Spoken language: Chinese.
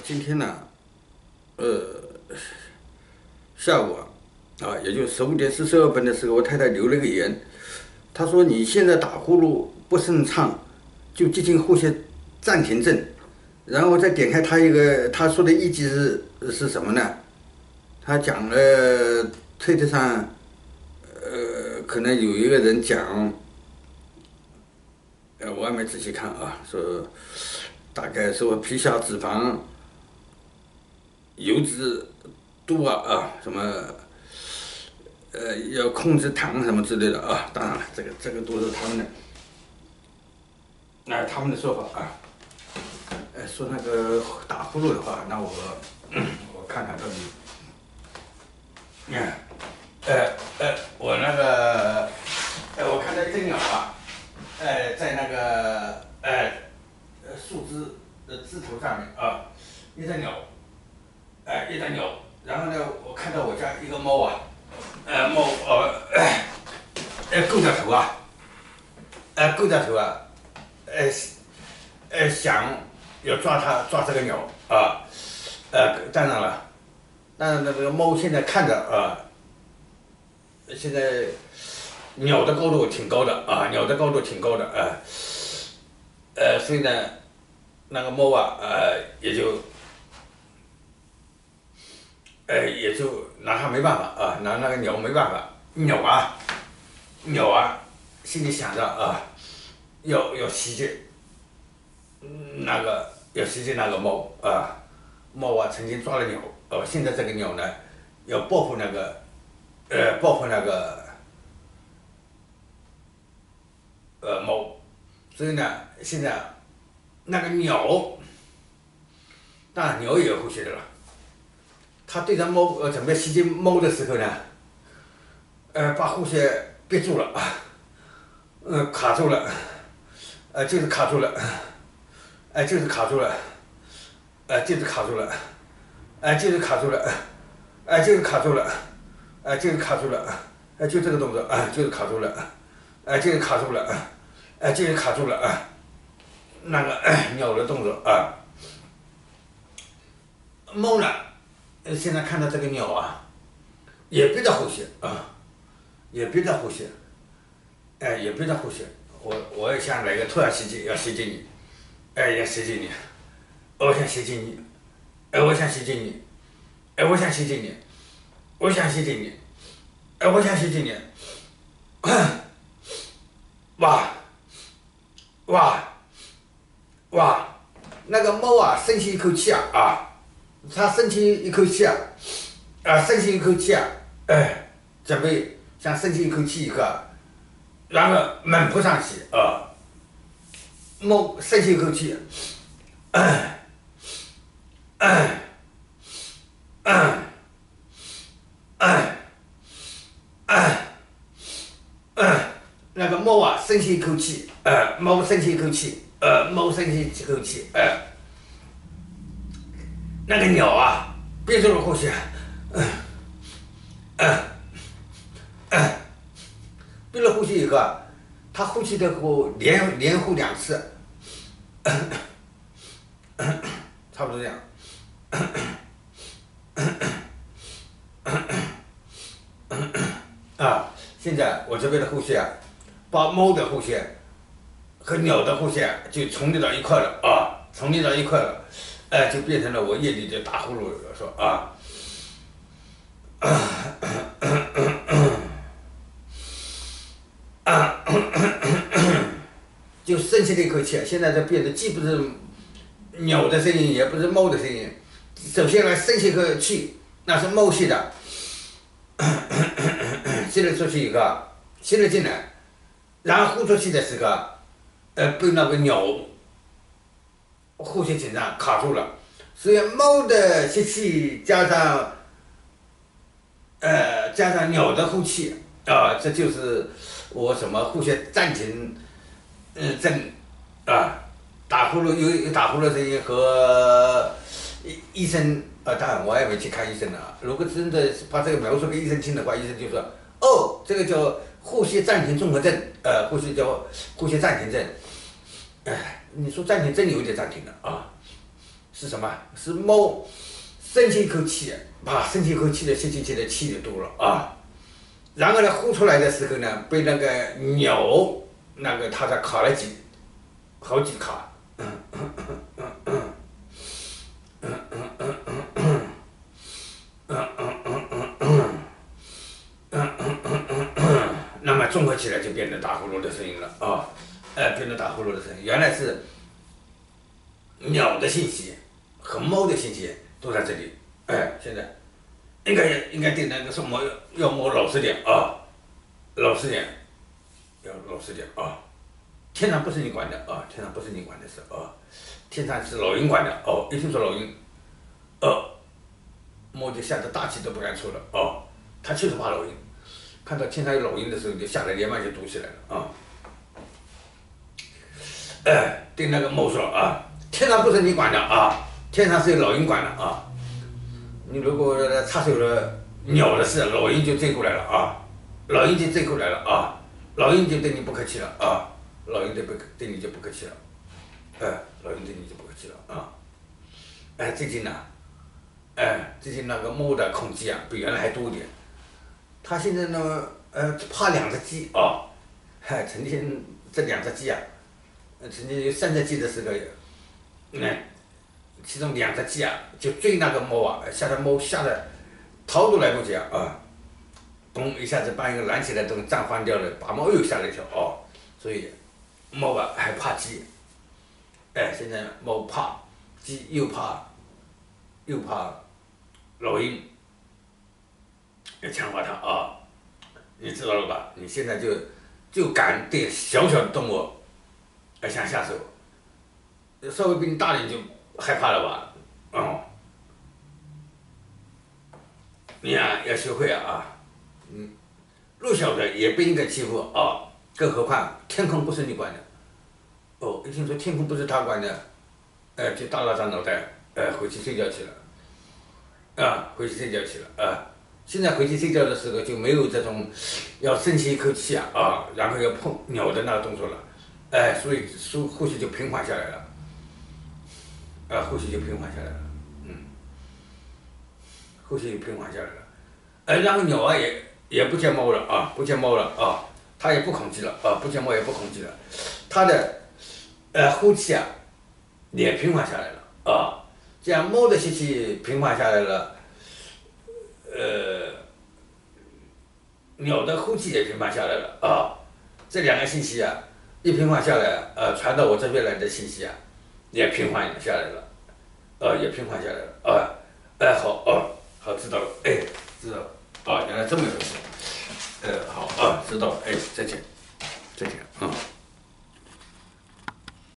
今天呢，呃，下午也就15点42分的时候，我太太留了个言，她说你现在打呼噜不顺畅，就急性呼吸暂停症。然后再点开她说的意思是什么呢？她讲了推特上，可能有一个人讲，我还没仔细看说大概说皮下脂肪、油脂多什么要控制糖什么之类的当然了，这个都是他们的说法说那个打呼噜的话，那我看看到底，我那个我看到一只鸟在那个树枝的枝头上面一只鸟，然后呢，我看到我家一个猫猫勾着头想要抓这个鸟当然了，这个猫现在看着现在鸟的高度挺高的所以呢，那个猫也就拿它没办法拿那个鸟没办法，鸟心里想着要袭击那个猫曾经抓了鸟现在这个鸟呢要报复那个猫，所以呢现在那个鸟，当然鸟也有呼吸的了，它对着猫准备袭击猫的时候呢，把呼吸憋住了卡住了，就是卡住了，就是卡住了，就是卡住了，就是卡住了，就是卡住了，就是卡住了，就这个动作就是卡住了，就是卡住了，就是卡住了那个鸟的动作猫呢，现在看到这个鸟也憋着呼吸也憋着呼吸，也憋着呼吸。我也想来个突然袭击，要袭击你，要袭击你，我想袭击你，我想袭击你，我想袭击你，我想袭击你，我想袭击你，哇哇哇！那个猫深吸一口气它深吸一口气深吸一口气准备像深吸一口气一个，然后猛扑上去猫深吸一口气，那个猫深吸一口气，猫深吸一口气，猫深吸一口气，那个鸟憋住了呼吸，憋了呼吸以后它呼吸的时候连呼2次，差不多这样。现在我这边的呼吸把猫的呼吸和鸟的呼吸就重叠到一块了重叠到一块了，就变成了我夜里的打呼噜了，说就深吸了一口气，现在这变得既不是鸟的声音，也不是猫的声音。首先来深吸一口气，那是猫吸的，吸了出去以后，吸了进来，然后呼出去的时候，被那个鸟呼吸紧张卡住了，所以猫的吸气加上鸟的呼气这就是我什么呼吸暂停症打呼噜有打呼噜声音和医生当然我也没去看医生如果真的把这个描述给医生听的话，医生就说这个叫呼吸暂停综合症，呼吸暂停症，你说暂停真有点暂停了是什么？是猫深吸一口气，把深吸一口气的吸进去的气就多了啊。然后呢，呼出来的时候呢，被那个鸟那个它卡了好几卡。那么综合起来就变成打呼噜的声音了啊，变成打呼噜的声音。原来是鸟的信息和猫的信息都在这里，现在应该对那个说猫要猫老实点啊，老实点，要老实点啊。天上不是你管的啊，天上不是你管的事啊，天上是老鹰管的哦。一听说老鹰，猫就吓得大气都不敢出了哦，它就是怕老鹰。看到天上有老鹰的时候，就吓得连忙就躲起来了啊。对那个猫说啊，天上不是你管的啊，天上是有老鹰管的啊。你如果插手了鸟的事，老鹰就追过来了啊，老鹰就追过来了啊，老鹰就对你不客气了啊，老鹰对你就不客气了，老鹰对你就不客气了啊。最近呢，最近那个猫的恐惧啊，比原来还多一点。它现在呢，怕两只鸡啊，曾经这两只鸡啊，曾经有3只鸡的时候，其中2只鸡啊就追那个猫啊，吓得猫吓得逃都来不及啊，咚一下子把一个拦起来都站翻掉了，把猫又吓了一跳哦，所以猫啊还怕鸡，现在猫怕鸡又怕老鹰。要强化它啊，你知道了吧？你现在就敢对小小的动物，想下手，稍微比你大点就害怕了吧？你呀要学会啊，弱小的也不应该欺负啊，更何况天空不是你管的，一听说天空不是他管的，就大了张脑袋，回去睡觉去了，回去睡觉去了。现在回去睡觉的时候就没有这种要深吸一口气然后要碰鸟的那个动作了，所以呼吸就平缓下来了，呼吸就平缓下来了，呼吸就平缓下来了，然后鸟啊也不见猫了啊，不见猫了啊，它也不恐惧了啊，不见猫也不恐惧了，它的呼气啊也平缓下来了啊，这样猫的吸气平缓下来了。鸟的呼气也平缓下来了啊，这2个信息啊，一平缓下来，传到我这边来的信息啊，也平缓下来了，也平缓下来了好，知道了，知道了，原来这么回事，好知道了，再见。